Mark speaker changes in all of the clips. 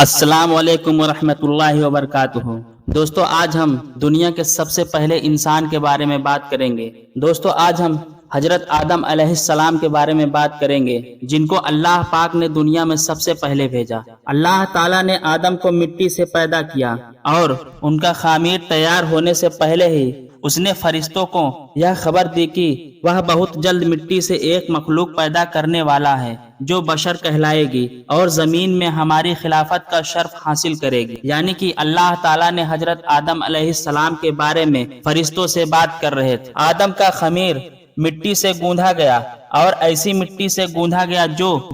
Speaker 1: السلام علیکم ورحمۃ اللہ وبرکاتہ۔ دوستو آج ہم دنیا کے سب سے پہلے انسان کے بارے میں بات کریں گے۔ دوستو آج ہم حضرت آدم علیہ السلام کے بارے میں بات کریں گے، جن کو اللہ پاک نے دنیا میں سب سے پہلے بھیجا۔ اللہ تعالیٰ نے آدم کو مٹی سے پیدا کیا اور ان کا خمیر تیار ہونے سے پہلے ہی اس نے فرشتوں کو یہ خبر دی کہ وہ بہت جلد مٹی سے ایک مخلوق پیدا کرنے والا ہے جو بشر کہلائے گی اور زمین میں ہماری خلافت کا شرف حاصل کرے گی۔ یعنی کہ اللہ تعالیٰ نے حضرت آدم علیہ السلام کے بارے میں فرشتوں سے بات کر رہے تھے۔ آدم کا خمیر مٹی سے گوندھا گیا اور ایسی مٹی سے گوندھا گیا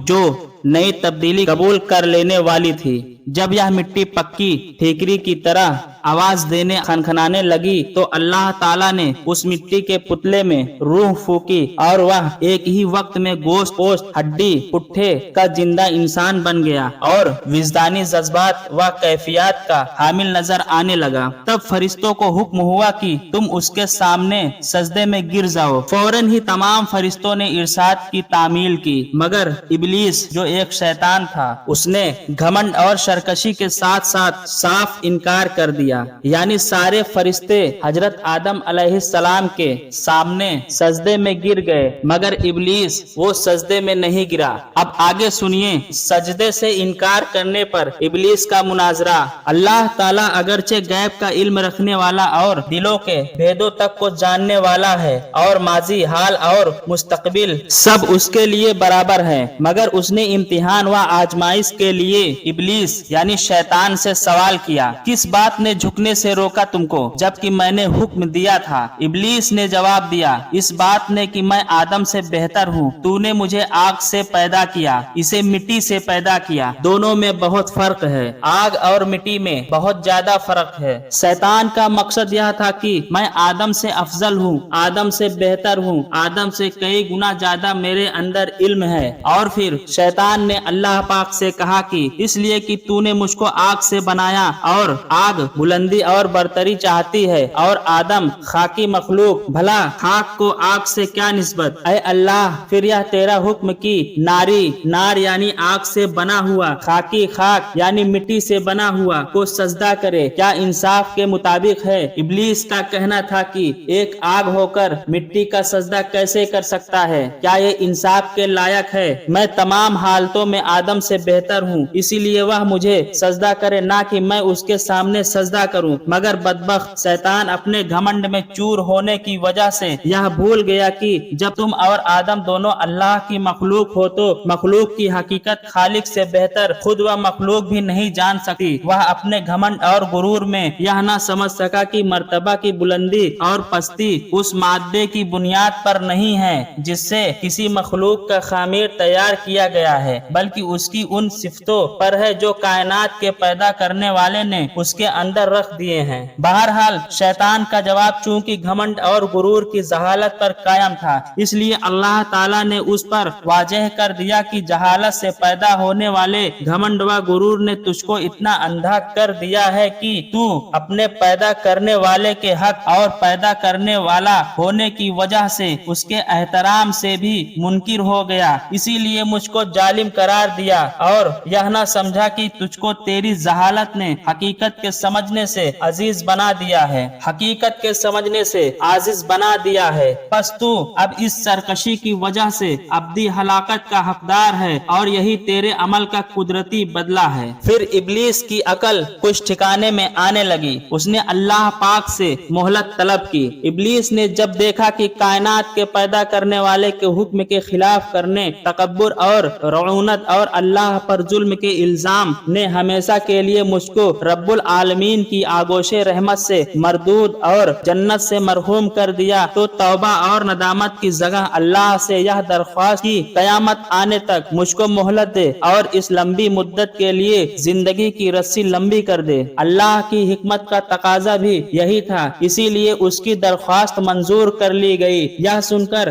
Speaker 1: جو نئی تبدیلی قبول کر لینے والی تھی۔ جب یہ مٹی پکی ٹھیکری کی طرح آواز دینے کھنکھنانے لگی تو اللہ تعالیٰ نے اس مٹی کے پتلے میں روح پھونکی اور وہ ایک ہی وقت میں گوشت پوست ہڈی پٹھے کا زندہ انسان بن گیا اور وجدانی جذبات و کیفیات کا حامل نظر آنے لگا۔ تب فرشتوں کو حکم ہوا کہ تم اس کے سامنے سجدے میں گر جاؤ۔ فوراً ہی تمام فرشتوں نے ارشاد کی تعمیل کی، مگر ابلیس جو ایک شیطان تھا اس نے گھمنڈ اور سرکشی کے ساتھ ساتھ صاف انکار کر دیا۔ یعنی سارے فرشتے حضرت آدم علیہ السلام کے سامنے سجدے میں گر گئے مگر ابلیس وہ سجدے میں نہیں گرا۔ اب آگے سنیے سجدے سے انکار کرنے پر ابلیس کا مناظرہ۔ اللہ تعالیٰ اگرچہ غیب کا علم رکھنے والا اور دلوں کے بھیدوں تک کو جاننے والا ہے اور ماضی حال اور مستقبل سب اس کے لیے برابر ہے، مگر اس نے امتحان و آزمائش کے لیے ابلیس یعنی شیطان سے سوال کیا، کس بات نے جھکنے سے روکا تم کو جبکہ میں نے حکم دیا تھا؟ ابلیس نے جواب دیا، اس بات نے کہ میں آدم سے بہتر ہوں۔ تو نے مجھے آگ سے پیدا کیا، اسے مٹی سے پیدا کیا، دونوں میں بہت فرق ہے۔ آگ اور مٹی میں بہت زیادہ فرق ہے۔ شیطان کا مقصد یہ تھا کہ میں آدم سے افضل ہوں، آدم سے بہتر ہوں، آدم سے کئی گنا زیادہ میرے اندر علم ہے۔ اور پھر شیطان نے اللہ پاک سے کہا کہ اس لیے کہ تو نے مجھ کو آگ سے بنایا اور آگ بلندی اور برتری چاہتی ہے اور آدم خاکی مخلوق، بھلا خاک کو آگ سے کیا نسبت؟ اے اللہ، پھر یہ تیرا حکم کی ناری نار یعنی آگ سے بنا ہوا، خاکی خاک یعنی مٹی سے بنا ہوا کو سجدہ کرے، کیا انصاف کے مطابق ہے؟ ابلیس کا کہنا تھا کہ ایک آگ ہو کر مٹی کا سجدہ کیسے کر سکتا ہے؟ کیا یہ انصاف کے لائق ہے؟ میں تمام حالتوں میں آدم سے بہتر ہوں، اسی لیے وہ مجھے سجدہ کرے نہ کہ میں اس کے سامنے سجدہ کروں۔ مگر بدبخت شیطان اپنے گھمنڈ میں چور ہونے کی وجہ سے یہ بھول گیا کہ جب تم اور آدم دونوں اللہ کی مخلوق ہو تو مخلوق کی حقیقت خالق سے بہتر خود و مخلوق بھی نہیں جان سکتی۔ وہ اپنے گھمنڈ اور غرور میں یہ نہ سمجھ سکا کہ مرتبہ کی بلندی اور پستی اس مادے کی بنیاد پر نہیں ہے جس سے کسی مخلوق کا خمیر تیار کیا گیا ہے، بلکہ اس کی ان صفتوں پر ہے جو کائنات کے پیدا کرنے والے نے اس کے اندر رکھ دیے ہیں۔ بہرحال شیطان کا جواب چونکہ گھمنڈ اور غرور کی جہالت پر قائم تھا، اس لیے اللہ تعالیٰ نے اس پر واضح کر دیا کہ جہالت سے پیدا ہونے والے گھمنڈ و غرور نے تجھ کو اتنا اندھا کر دیا ہے کہ تو اپنے پیدا کرنے والے کے حق اور پیدا کرنے والا ہونے کی وجہ سے اس کے احترام سے بھی منکر ہو گیا، اسی لیے مجھ کو ظالم قرار دیا اور یہ نہ سمجھا کہ تجھ کو تیری جہالت نے حقیقت کے سمجھنے سے عزیز بنا دیا ہے، حقیقت کے سمجھنے سے عاجز بنا دیا ہے۔ پس تو اب اس سرکشی کی وجہ سے ابدی ہلاکت کا حقدار ہے اور یہی تیرے عمل کا قدرتی بدلہ ہے۔ پھر ابلیس کی عقل کچھ ٹھکانے میں آنے لگی، اس نے اللہ پاک سے مہلت طلب کی۔ ابلیس نے جب دیکھا کہ کائنات کے پیدا کرنے والے کے حکم کے خلاف کرنے، تکبر اور رعونت اور اللہ پر ظلم کے الزام نے ہمیشہ کے لیے مجھ کو رب العالمین کی آغوش رحمت سے مردود اور جنت سے مرحوم کر دیا، تو توبہ اور ندامت کی جگہ اللہ سے یہ درخواست کی قیامت آنے تک مجھ کو مہلت دے اور اس لمبی مدت کے لیے زندگی کی رسی لمبی کر دے۔ اللہ کی حکمت کا تقاضا بھی یہی تھا، اسی لیے اس کی درخواست منظور کر لی گئی۔ یہ سن کر